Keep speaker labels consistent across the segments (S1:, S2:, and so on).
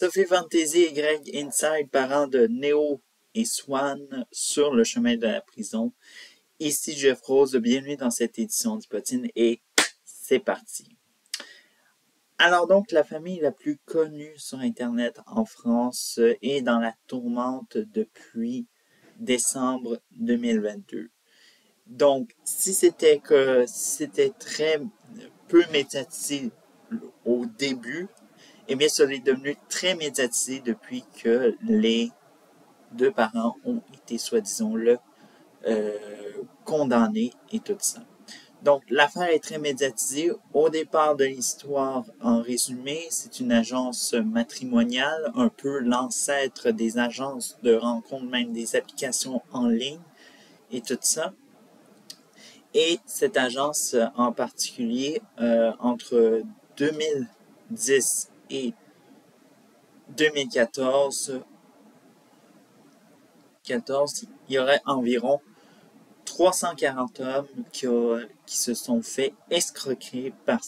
S1: Sophie Fantasy et Greg Inside, parents de Neo et Swan sur le chemin de la prison. Ici Jeff Rose, bienvenue dans cette édition d'Hypotine et c'est parti. Alors donc, la famille la plus connue sur Internet en France est dans la tourmente depuis décembre 2022. Donc, si c'était très peu médiatisé au début, eh bien, ça est devenu très médiatisé depuis que les deux parents ont été, soi-disant, condamnés et tout ça. Donc, l'affaire est très médiatisée. Au départ de l'histoire, en résumé, c'est une agence matrimoniale, un peu l'ancêtre des agences de rencontres, même des applications en ligne et tout ça. Et cette agence en particulier, entre 2010 et 2014, il y aurait environ 340 hommes qui se sont fait escroquer par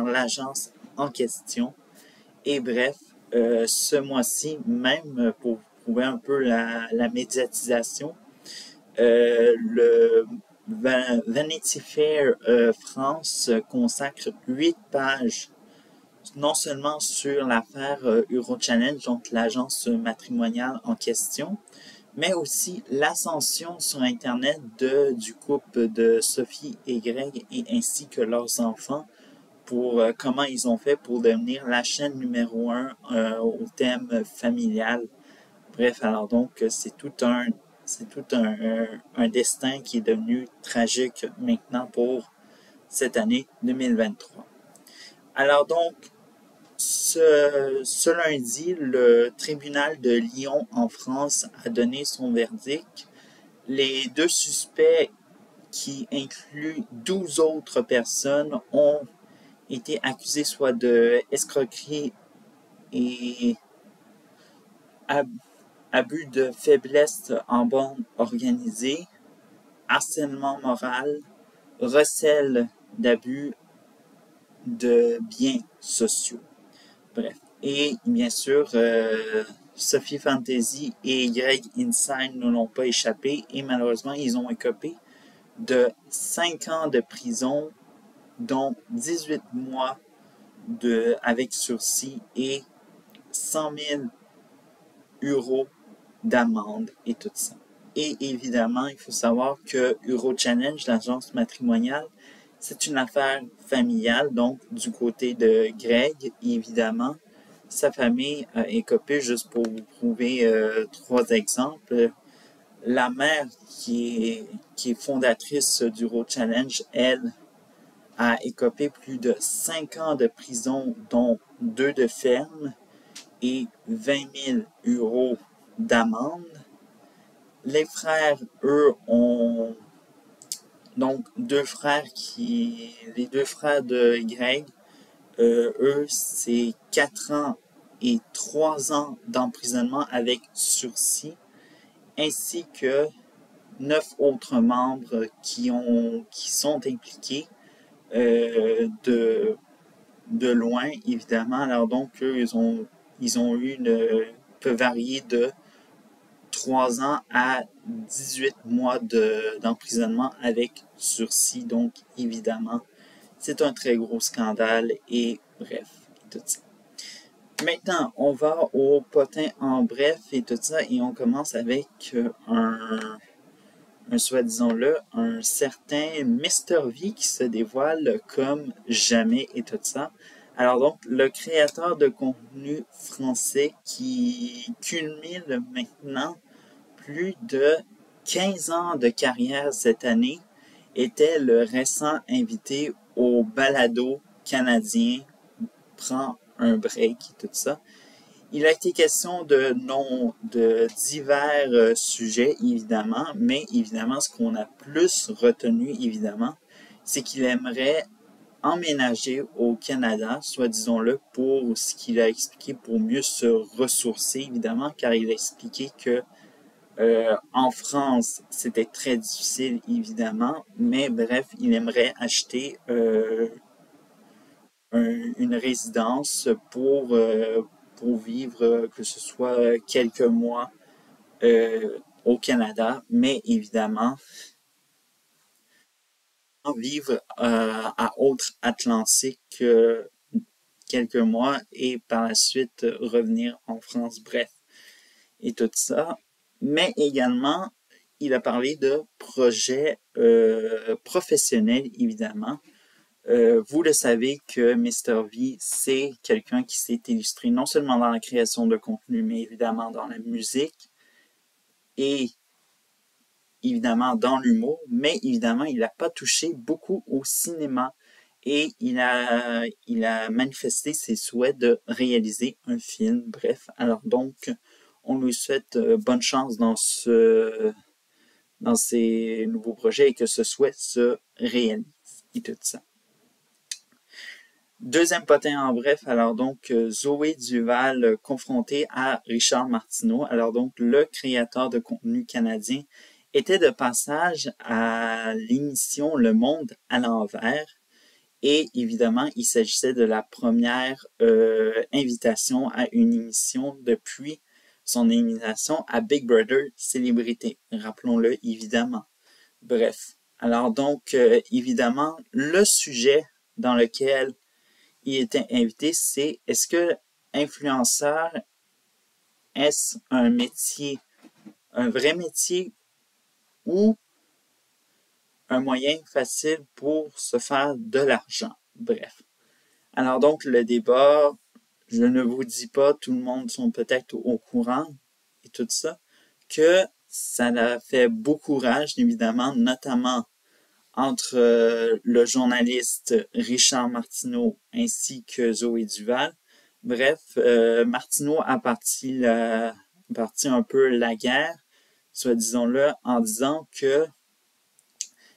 S1: l'agence en question. Et bref, ce mois-ci, même pour prouver un peu la médiatisation, le Vanity Fair France consacre 8 pages non seulement sur l'affaire Eurochallenge, donc l'agence matrimoniale en question, mais aussi l'ascension sur Internet du couple de Sophie et Greg et ainsi que leurs enfants pour comment ils ont fait pour devenir la chaîne numéro 1 au thème familial. Bref, alors donc c'est tout un destin qui est devenu tragique maintenant pour cette année 2023. Alors donc, ce lundi, le tribunal de Lyon en France a donné son verdict. Les deux suspects, qui incluent 12 autres personnes, ont été accusés soit de escroquerie et abus de faiblesse en bande organisée, harcèlement moral, recel d'abus de biens sociaux. Bref. Et bien sûr, Sophie Fantasy et Greg Inside ne l'ont pas échappé et malheureusement, ils ont écopé de 5 ans de prison, dont 18 mois avec sursis et 100 000 euros d'amende et tout ça. Et évidemment, il faut savoir que Eurochallenge, l'agence matrimoniale, c'est une affaire familiale, donc du côté de Greg, évidemment. Sa famille a écopé, juste pour vous prouver 3 exemples. La mère, qui est fondatrice du Eurochallenge, elle, a écopé plus de 5 ans de prison, dont 2 de ferme et 20 000 euros d'amende. Les frères, eux, ont donc les deux frères de Greg, eux, c'est 4 ans et 3 ans d'emprisonnement avec sursis, ainsi que 9 autres membres qui sont impliqués de loin, évidemment. Alors donc, eux, ils ont eu peut varier de 3 ans à 18 mois d'emprisonnement avec sursis. Donc, évidemment, c'est un très gros scandale et bref, tout ça. Maintenant, on va au potin en bref et tout ça et on commence avec un certain Mr. V qui se dévoile comme jamais et tout ça. Alors donc, le créateur de contenu français qui culmine maintenant plus de 15 ans de carrière cette année était le récent invité au balado canadien Prends un break et tout ça. Il a été question de divers sujets, évidemment, mais évidemment, ce qu'on a plus retenu, évidemment, c'est qu'il aimerait emménager au Canada, soit disons-le, pour ce qu'il a expliqué, pour mieux se ressourcer, évidemment, car il a expliqué que en France, c'était très difficile, évidemment, mais bref, il aimerait acheter une résidence pour vivre, que ce soit quelques mois au Canada, mais évidemment vivre à Outre-Atlantique quelques mois et par la suite revenir en France, bref, et tout ça. Mais également, il a parlé de projets professionnels, évidemment. Vous le savez que Mr. V, c'est quelqu'un qui s'est illustré non seulement dans la création de contenu, mais évidemment dans la musique et évidemment dans l'humour, mais évidemment, il n'a pas touché beaucoup au cinéma et il a manifesté ses souhaits de réaliser un film. Bref, alors donc, on lui souhaite bonne chance dans ses nouveaux projets et que ce souhait se réalise et tout ça. Deuxième potin en bref, alors donc Zoé Duval confrontée à Richard Martineau, alors donc le créateur de contenu canadien, était de passage à l'émission Le Monde à l'envers et évidemment il s'agissait de la première invitation à une émission depuis son élimination à Big Brother Célébrité, rappelons-le évidemment. Bref, alors donc évidemment le sujet dans lequel il était invité, c'est est-ce que influenceur, est-ce un métier, un vrai métier ou un moyen facile pour se faire de l'argent? Bref. Alors donc, le débat, je ne vous dis pas, tout le monde sont peut-être au courant et tout ça, que ça a fait beaucoup rage, évidemment, notamment entre le journaliste Richard Martineau ainsi que Zoé Duval. Bref, Martineau a parti un peu la guerre, soit disons-le, en disant que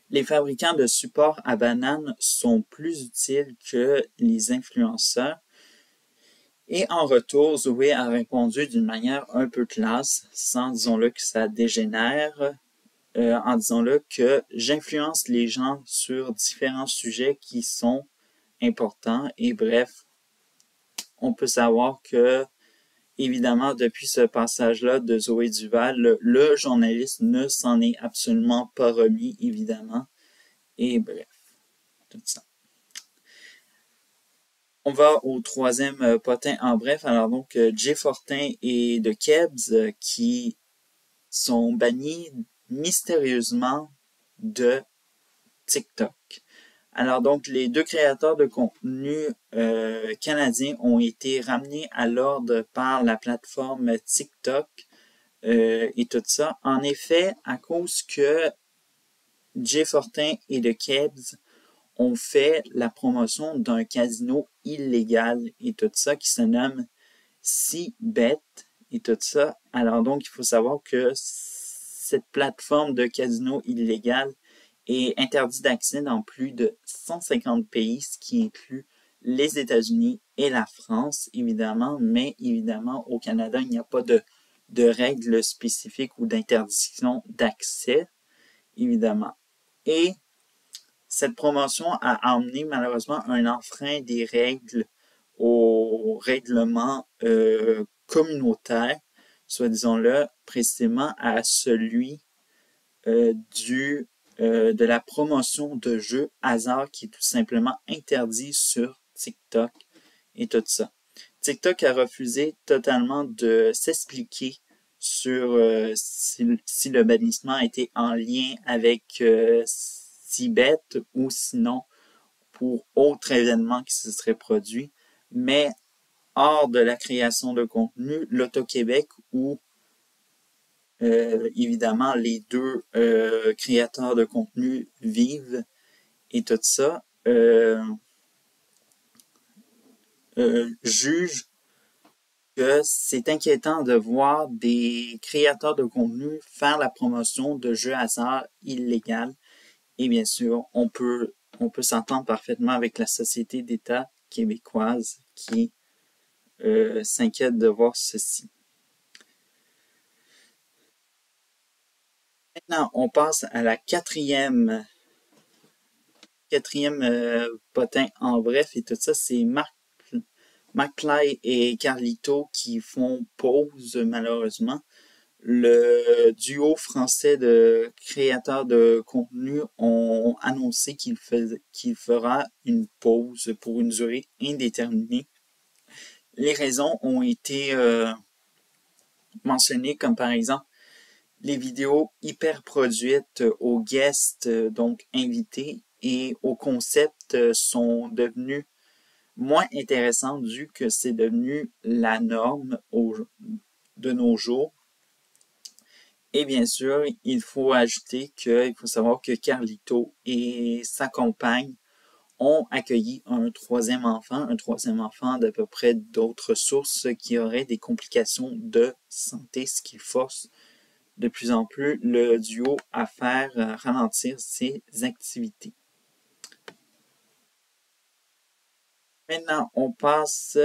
S1: les fabricants de supports à bananes sont plus utiles que les influenceurs. Et en retour, Zoé a répondu d'une manière un peu classe, sans, disons-le, que ça dégénère, en disant-le que j'influence les gens sur différents sujets qui sont importants. Et bref, on peut savoir que, évidemment, depuis ce passage-là de Zoé Duval, le journaliste ne s'en est absolument pas remis, évidemment. Et bref, tout ça. On va au troisième potin en bref. Alors donc, Jay Fortin et de Kebs qui sont bannis mystérieusement de TikTok. Alors donc, les deux créateurs de contenu canadiens ont été ramenés à l'ordre par la plateforme TikTok et tout ça. En effet, à cause que Jay Fortin et de Kebs ont fait la promotion d'un casino illégal et tout ça qui se nomme CBet et tout ça. Alors donc, il faut savoir que cette plateforme de casino illégal est interdite d'accès dans plus de 150 pays, ce qui inclut les États-Unis et la France, évidemment, mais évidemment, au Canada, il n'y a pas de règles spécifiques ou d'interdiction d'accès, évidemment. Et cette promotion a amené malheureusement un enfreint des règles au règlement communautaire, soit disons-le précisément à celui de la promotion de jeux hasard qui est tout simplement interdit sur TikTok et tout ça. TikTok a refusé totalement de s'expliquer sur si le bannissement était en lien avec CBet ou sinon pour autre événement qui se serait produit, mais hors de la création de contenu, l'Auto-Québec où évidemment les deux créateurs de contenu vivent et tout ça, jugent que c'est inquiétant de voir des créateurs de contenu faire la promotion de jeux hasard illégaux. Et bien sûr, on peut s'entendre parfaitement avec la société d'État québécoise qui s'inquiète de voir ceci. Maintenant, on passe à la quatrième quatrième potin en bref et tout ça, c'est McFly et Carlito qui font pause malheureusement. Le duo français de créateurs de contenu ont annoncé qu'il fera une pause pour une durée indéterminée. Les raisons ont été mentionnées comme par exemple les vidéos hyper produites aux guests, donc invités, et aux concepts sont devenus moins intéressants vu que c'est devenu la norme de nos jours. Et bien sûr, il faut ajouter qu'il faut savoir que Carlito et sa compagne ont accueilli un troisième enfant d'à peu près d'autres sources qui aurait des complications de santé, ce qui force de plus en plus le duo à faire ralentir ses activités. Maintenant, on passe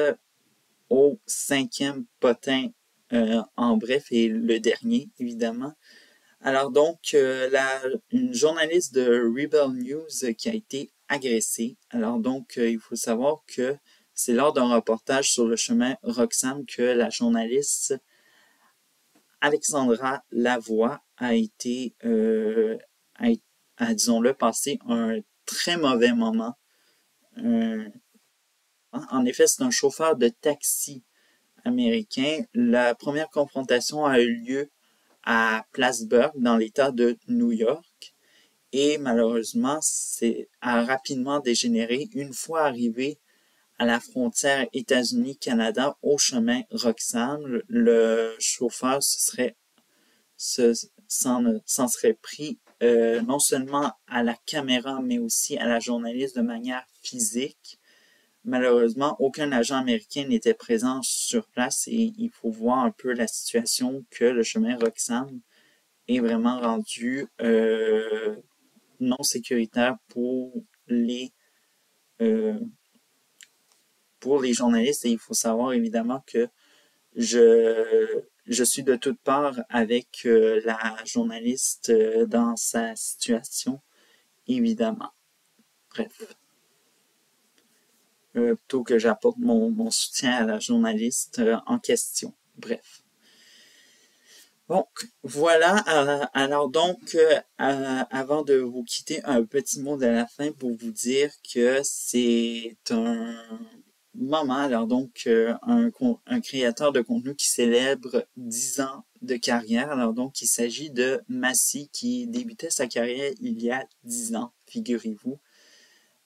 S1: au cinquième potin en bref et le dernier, évidemment. Alors donc, une journaliste de Rebel News qui a été agressée. Alors donc, il faut savoir que c'est lors d'un reportage sur le chemin Roxham que la journaliste Alexandra Lavoie a été, disons-le, passé un très mauvais moment. En effet, c'est un chauffeur de taxi américain. La première confrontation a eu lieu à Plattsburgh, dans l'État de New York. Et malheureusement, a rapidement dégénéré une fois arrivé à la frontière États-Unis-Canada au chemin Roxham. Le chauffeur s'en serait pris non seulement à la caméra, mais aussi à la journaliste de manière physique. Malheureusement, aucun agent américain n'était présent sur place et il faut voir un peu la situation que le chemin Roxham est vraiment rendu non sécuritaire pour les journalistes. Et il faut savoir évidemment que je suis de toutes parts avec la journaliste dans sa situation, évidemment. Bref. Plutôt que j'apporte mon soutien à la journaliste en question. Bref. Donc, voilà. Alors donc, avant de vous quitter, un petit mot de la fin pour vous dire que c'est un moment, alors donc, un créateur de contenu qui célèbre 10 ans de carrière. Alors donc, il s'agit de Massy qui débutait sa carrière il y a 10 ans, figurez-vous.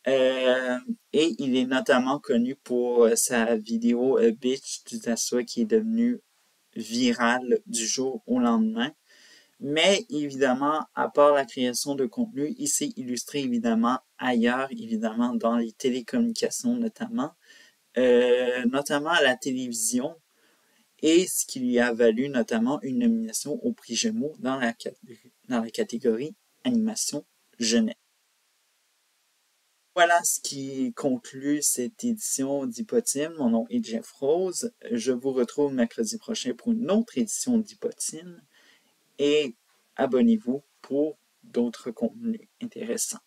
S1: Et il est notamment connu pour sa vidéo Bitch du Tassoua qui est devenue virale du jour au lendemain. Mais évidemment, à part la création de contenu, il s'est illustré évidemment ailleurs, évidemment dans les télécommunications notamment à la télévision, et ce qui lui a valu notamment une nomination au prix Gémeaux dans la catégorie animation jeunesse. Voilà ce qui conclut cette édition d'Hypotine. Mon nom est Jeff Rose. Je vous retrouve mercredi prochain pour une autre édition d'Hypotine. Et abonnez-vous pour d'autres contenus intéressants.